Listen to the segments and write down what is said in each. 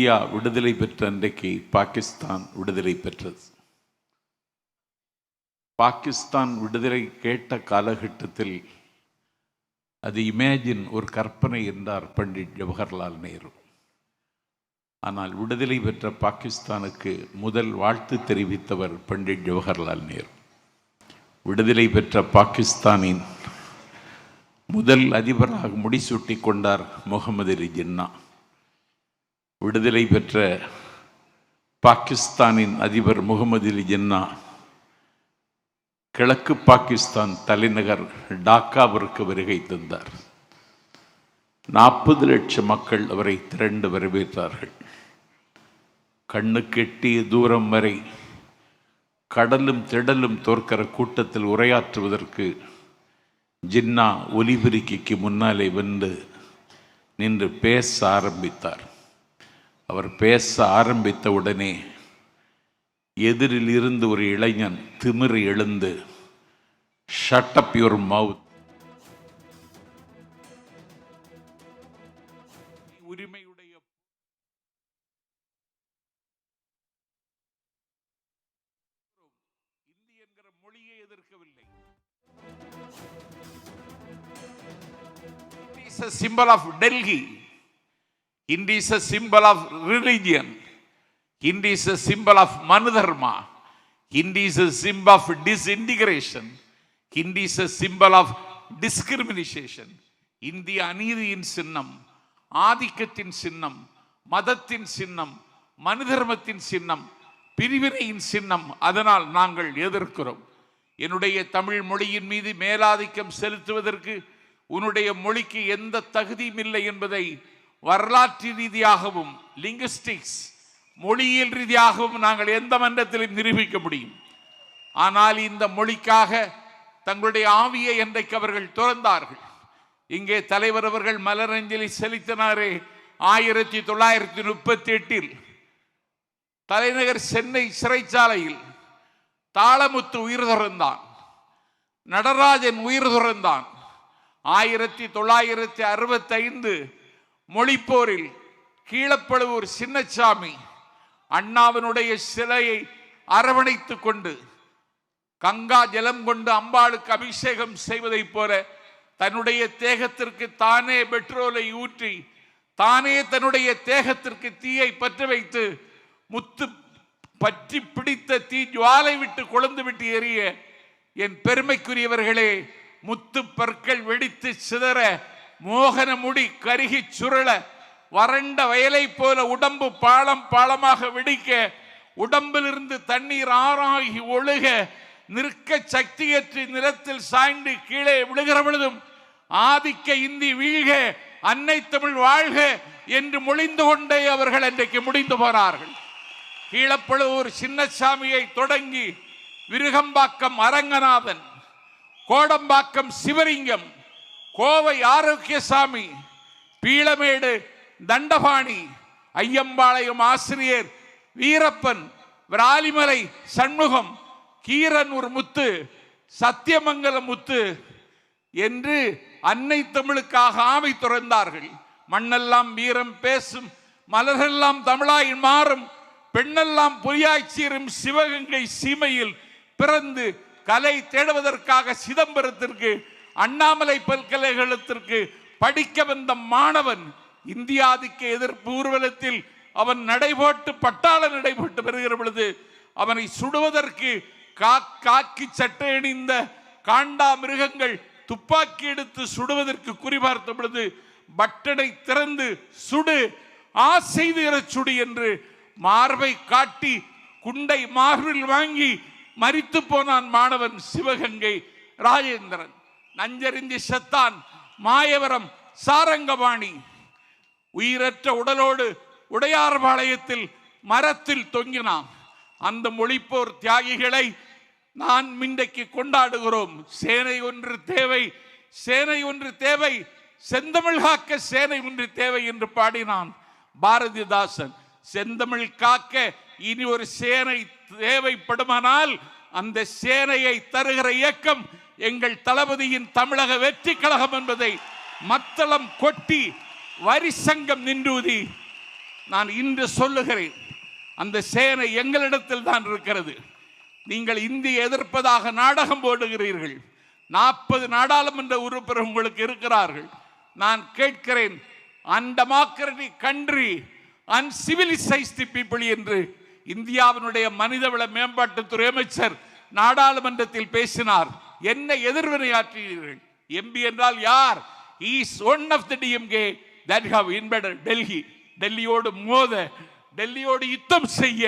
India விடுதலை பெற்ற அன்றைக்கு பாகிஸ்தான் விடுதலை பெற்றது. பாகிஸ்தான் விடுதலை கேட்ட காலகட்டத்தில் அது இமேஜின், ஒரு கற்பனை என்றார் பண்டிட் ஜவஹர்லால் நேரு. ஆனால் விடுதலை பெற்ற பாகிஸ்தானுக்கு முதல் வாழ்த்து தெரிவித்தவர் பண்டிட் ஜவஹர்லால் நேரு. விடுதலை பெற்ற பாகிஸ்தானின் முதல் அதிபராக முடிசூட்டி கொண்டார் முகமது அலி ஜின்னா. விடுதலை பெற்ற பாகிஸ்தானின் அதிபர் முகமது அலி ஜின்னா கிழக்கு பாகிஸ்தான் தலைநகர் டாக்காவிற்கு வருகை தந்தார். 40 லட்சம் மக்கள் அவரை திரண்டு வரவேற்றார்கள். கண்ணுக்கு எட்டிய தூரம் வரை கடலும் திடலும் தோற்கிற கூட்டத்தில் உரையாற்றுவதற்கு ஜின்னா ஒலிபெருக்கிக்கு முன்னாலே வந்து நின்று பேச ஆரம்பித்தார். அவர் பேச ஆரம்பித்த உடனே எதிரில் இருந்து ஒரு இளைஞன் திமிரு எழுந்து, ஷட் அப் யுவர் மவுத், உரிமையுடைய இந்தி என்கிற மொழியை எதிர்க்கவில்லை. It is a symbol of Delhi. Hindi is a symbol of religion. Hindi is a symbol of Manudharma. Hindi is a symbol of disintegration. Hindi is a symbol of discrimination. இந்திய அநீதியின் சின்னம், ஆதிக்கத்தின் சின்னம், மதத்தின் சின்னம், மனுதர்மத்தின் சின்னம், பிரிவினையின் சின்னம். அதனால் நாங்கள் எதிர்க்கிறோம். என்னுடைய தமிழ் மொழியின் மீது மேலாதிக்கம் செலுத்துவதற்கு உன்னுடைய மொழிக்கு எந்த தகுதியும் இல்லை என்பதை வரலாற்று ரீதியாகவும் லிங்குஸ்டிக்ஸ் மொழியியல் ரீதியாகவும் நாங்கள் எந்த மன்றத்திலும் நிரூபிக்க முடியும். ஆனால் இந்த மொழிக்காக தங்களுடைய ஆவியை என்றைக்கு அவர்கள் துறந்தார்கள். இங்கே தலைவர் அவர்கள் மலரஞ்சலி செலுத்தினாரே 1938 தலைநகர் சென்னை சிறைச்சாலையில் தாளமுத்து உயிர் துறந்தான், நடராஜன் உயிர் துறந்தான். 1965 மொழிப்போரில் கீழப்பழுவூர் சின்னசாமி அண்ணாவினுடைய சிலையை அரவணைத்துக் கொண்டு கங்கா ஜலம் கொண்டு அம்பாளுக்கு அபிஷேகம் செய்வதைப் போல தன்னுடைய தேகத்திற்கு தானே பெட்ரோலை ஊற்றி தானே தன்னுடைய தேகத்திற்கு தீயை பற்ற வைத்து முத்து பற்றி பிடித்த தீ ஜுவாலை விட்டு கொழுந்து விட்டு எரிய என் பெருமைக்குரியவர்களே, முத்து பற்கள் வெடித்து சிதற, மோகன முடி கருகி சுருள, வறண்ட வயலை போல உடம்பு பாலம் பாலமாக வெடிக்க, உடம்பிலிருந்து தண்ணீர் ஆறாகி ஒழுக, நிற்க சக்தியற்று நிலத்தில் சாய்ந்து கீழே விழுகிற பொழுதும் ஆதிக்க இந்தி வீழ்க, அன்னை தமிழ் வாழ்க என்று மொழிந்து கொண்டே அவர்கள் அன்றைக்கு முடிந்து போனார்கள். கீழப்பழுவூர் சின்னசாமியை தொடங்கி விருகம்பாக்கம் அரங்கநாதன், கோடம்பாக்கம் சிவலிங்கம், கோவை ஆரோக்கியசாமி, பீளமேடு தண்டபாணி, ஐயம்பாளையம் ஆசிரியர் வீரப்பன், விராலிமலை சண்முகம், கீரனூர் முத்து, சத்தியமங்கலம் முத்து என்று அன்னை தமிழுக்காக ஆமை துறந்தார்கள். மண்ணெல்லாம் வீரம் பேசும், மலரெல்லாம் தமிழாய் மாறும், பெண்ணெல்லாம் புலியாய்ச்சீரும் சிவகங்கை சீமையில் பிறந்து கலை தேடுவதற்காக சிதம்பரத்திற்கு அண்ணாமலை பல்கலைக்கழகத்திற்கு படிக்க வந்த மாணவன் இந்தியாதிக்க எதிர்ப்பு ஊர்வலத்தில் அவன் நடைபோட்டு பட்டாள நடைபோட்டு வருகிற பொழுது அவனை சுடுவதற்கு காக்கி சட்டை அணிந்த காண்டா மிருகங்கள் துப்பாக்கி எடுத்து சுடுவதற்கு குறிபார்த்த பொழுது பட்டனை திறந்து சுடு, ஆசெய்து சுடு என்று மார்பை காட்டி குண்டை மார்பில் வாங்கி மரித்து போனான் மாணவன் சிவகங்கை ராஜேந்திரன். நஞ்சறிந்தி செத்தான் மாயவரம் சாரங்கபாணி. உயிரற்ற உடலோடு உடையார்பாளையத்தில் மரத்தில் தொங்கினான். அந்த மொழிப்போர் தியாகிகளை நான் இன்றைக்கு கொண்டாடுகிறோம். சேனை ஒன்று தேவை, சேனை ஒன்று தேவை, செந்தமிழ் காக்க சேனை ஒன்று தேவை என்று பாடினான் பாரதிதாசன். செந்தமிழ் காக்க இனி ஒரு சேனை தேவைப்படுமானால் அந்த சேனையை தருகிற இயக்கம் எங்கள் தளபதியின் தமிழக வெற்றி கழகம் என்பதை மத்தளம் கொட்டி வரி சங்கம் நின்றூதி நான் இன்று சொல்லுகிறேன், அந்த சேனை எங்களிடத்தில் தான் இருக்கிறது. நீங்கள் இந்திய எதிர்ப்பதாக நாடகம் போடுகிறீர்கள். 40 நாடாளுமன்ற உறுப்பினர் உங்களுக்கு இருக்கிறார்கள். நான் கேட்கிறேன், அன்டெமோக்ராட்டிக் கண்ட்ரி, அன்சிவிலைஸ்டு பீப்புள் என்று இந்தியாவினுடைய மனிதவள மேம்பாட்டுத்துறை அமைச்சர் நாடாளுமன்றத்தில் பேசினார். என்ன எதிர்வினையாற்றினீர்கள்? எம்பி என்றால் யார்? He is one of the DMK that have invaded Delhi. டெல்லியோடு மோத, டெல்லியோடு யுத்தம் செய்ய,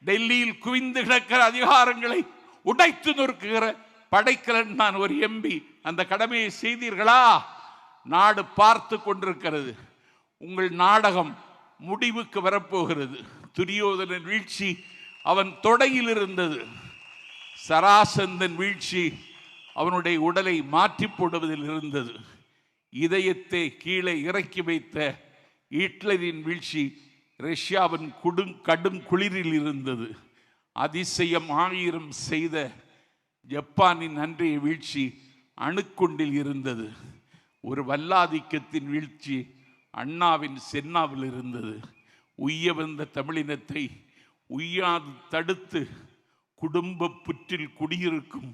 டெல்லியில் குவிந்து கிடக்கிற அதிகாரங்களை உடைத்து நொறுக்குகிற படைக்கலன் நான் ஒரு எம்பி. அந்த கடமையை செய்தீர்களா? நாடு பார்த்து கொண்டிருக்கிறது. உங்கள் நாடகம் முடிவுக்கு வரப்போகிறது. துரியோதனன் வீழ்ச்சி அவன் தொடையில் இருந்தது. சராசந்தன் வீழ்ச்சி அவனுடைய உடலை மாற்றி போடுவதில் இருந்தது. இதயத்தை கீழே இறக்கி வைத்த ஹிட்லரின் வீழ்ச்சி ரஷ்யாவின் கடும் குளிரில் இருந்தது. அதிசயம் 1000 செய்த ஜப்பானின் அன்றைய வீழ்ச்சி அணுக்குண்டில் இருந்தது. ஒரு வல்லாதிக்கத்தின் வீழ்ச்சி அண்ணாவின் சென்னாவில் இருந்தது. உய்ய வந்த தமிழினத்தை உய்யாது தடுத்து குடும்ப புற்றில் குடியிருக்கும்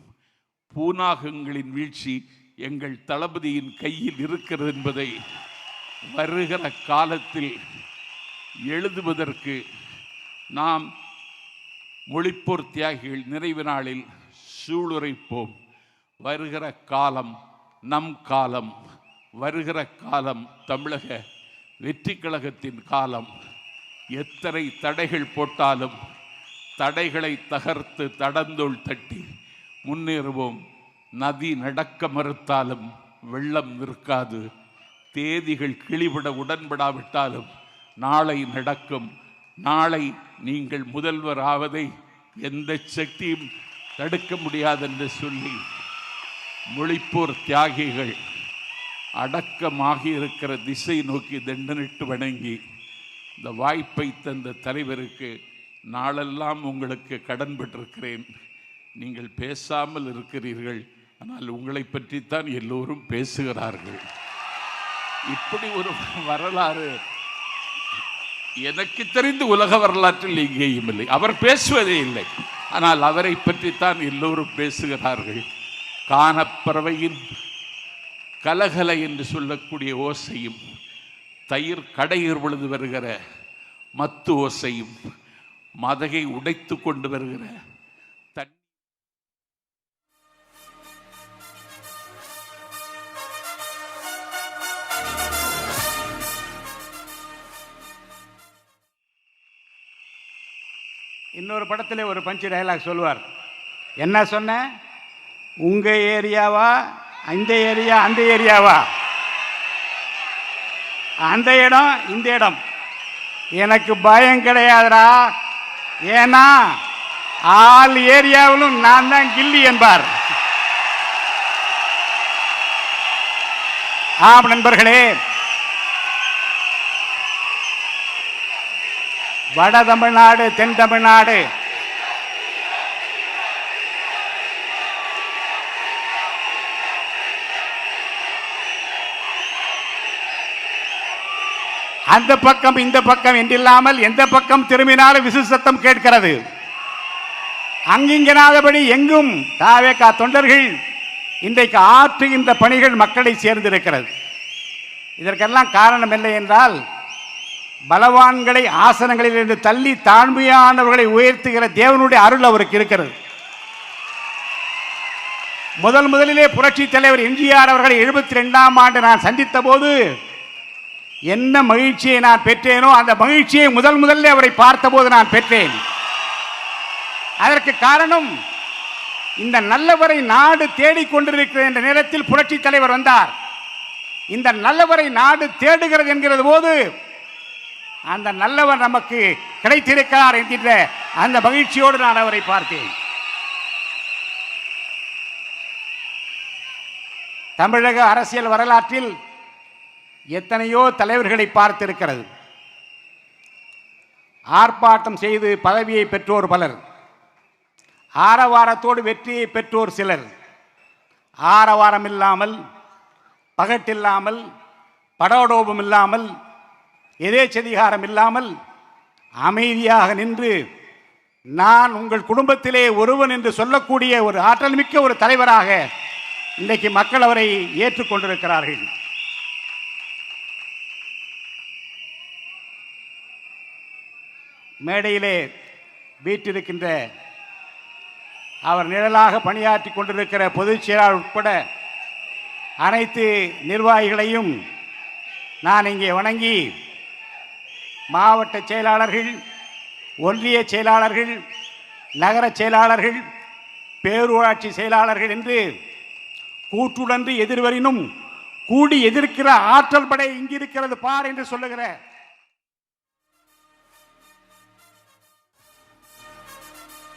பூனாகங்களின் வீழ்ச்சி எங்கள் தளபதியின் கையில் இருக்கிறது என்பதை வருகிற காலத்தில் எழுதுவதற்கு நாம் மொழிப்போர் தியாகிகள் நினைவு நாளில் சூளுரைப்போம். வருகிற காலம் நம் காலம். வருகிற காலம் தமிழக வெற்றி கழகத்தின் காலம். எத்தனை தடைகள் போட்டாலும் தடைகளை தகர்த்து தடந்தோள் தட்டி முன்னேறுவோம். நதி நடக்க மறுத்தாலும் வெள்ளம் நிற்காது. தேதிகள் கிளிவிட உடன்படாவிட்டாலும் நாளை நடக்கும். நாளை நீங்கள் முதல்வர் ஆவதை எந்த சக்தியும் தடுக்க முடியாதென்று சொல்லி மொழிப்போர் தியாகிகள் அடக்கமாகி இருக்கிற திசை நோக்கி தண்டனிட்டு வணங்கி இந்த வாய்ப்பை தந்த தலைவருக்கு நாளெல்லாம் உங்களுக்கு கடன் பெற்றிருக்கிறேன். நீங்கள் பேசாமல் இருக்கிறீர்கள், ஆனால் உங்களை பற்றித்தான் எல்லோரும் பேசுகிறார்கள். இப்படி ஒரு வரலாறு எனக்கு தெரிந்து உலக வரலாற்றில் எங்கேயும் இல்லை. அவர் பேசுவதே இல்லை, ஆனால் அவரை பற்றித்தான் எல்லோரும் பேசுகிறார்கள். கானப்பறவையின் கலகல என்று சொல்லக்கூடிய ஓசையும், தயிர் கடையிற் பொழுது வருகிற மத்து ஓசையும், மதகை உடைத்து கொண்டு வருகிற தண்ணி. இன்னொரு படத்தில் ஒரு பஞ்சு டயலாக் சொல்லுவார். என்ன சொன்ன? உங்க ஏரியாவா இந்த ஏரியா அந்த ஏரியாவா, அந்த இடம் இந்த இடம், எனக்கு பயம் கிடையாதுடா. ஏன்னா ஆல் ஏரியாவிலும் நான் தான் கில்லி என்பார். ஆம் நண்பர்களே, வட தமிழ்நாடு தென் தமிழ்நாடு அந்த பக்கம் இந்த பக்கம் என்றில்லாமல் எந்த பக்கம் திரும்பினாலும் விசு சத்தம் கேட்கிறது. அங்கிங்கனாதபடி எங்கும் தாவேகா தொண்டர்கள் இன்றைக்கு ஆற்றுகின்ற பணிகள் மக்களை சேர்ந்திருக்கிறது. இதற்கெல்லாம் காரணம் இல்லை என்றால், பலவான்களை ஆசனங்களில் இருந்து தள்ளி தாழ்மையானவர்களை உயர்த்துகிற தேவனுடைய அருள் அவருக்கு இருக்கிறது. முதலிலே புரட்சி தலைவர் எம்ஜிஆர் அவர்களை 72ஆம் ஆண்டு நான் சந்தித்த போது என்ன மகிழ்ச்சியை நான் பெற்றேனோ அந்த மகிழ்ச்சியை முதல்ல அவரை பார்த்தபோது நான் பெற்றேன். அதற்கு காரணம், இந்த நல்லவரை நாடு தேடிக்கொண்டிருக்கிற என்ற நேரத்தில் புரட்சி தலைவர் வந்தார். இந்த நல்லவரை நாடு தேடுகிறது என்கிறது போது அந்த நல்லவர் நமக்கு கிடைத்திருக்கிறார் என்கின்ற அந்த மகிழ்ச்சியோடு நான் அவரை பார்த்தேன். தமிழக அரசியல் வரலாற்றில் எத்தனையோ தலைவர்களை பார்த்திருக்கிறது. ஆர்ப்பாட்டம் செய்து பதவியை பெற்றோர் பலர், ஆரவாரத்தோடு வெற்றியை பெற்றோர் சிலர், ஆரவாரம் இல்லாமல், பகட்டில்லாமல், படோடோபம் இல்லாமல் எதேச்சதிகாரம் இல்லாமல் அமைதியாக நின்று நான் உங்கள் குடும்பத்திலே ஒருவன் என்று சொல்லக்கூடிய ஒரு ஆற்றல் மிக்க ஒரு தலைவராக இன்றைக்கு மக்கள் அவரை ஏற்றுக்கொண்டிருக்கிறார்கள். மேடையிலே வீற்றிருக்கின்ற அவர் நிழலாக பணியாற்றி கொண்டிருக்கிற பொதுச் செயலாளர் உட்பட அனைத்து நிர்வாகிகளையும் நான் இங்கே வணங்கி, மாவட்ட செயலாளர்கள், ஒன்றிய செயலாளர்கள், நகர செயலாளர்கள், பேரூராட்சி செயலாளர்கள் என்று கூற்றுடன்று எதிர்வரினும் கூடி எதிர்க்கிற ஆற்றல் படை இங்கிருக்கிறது பார் என்று சொல்லுகிற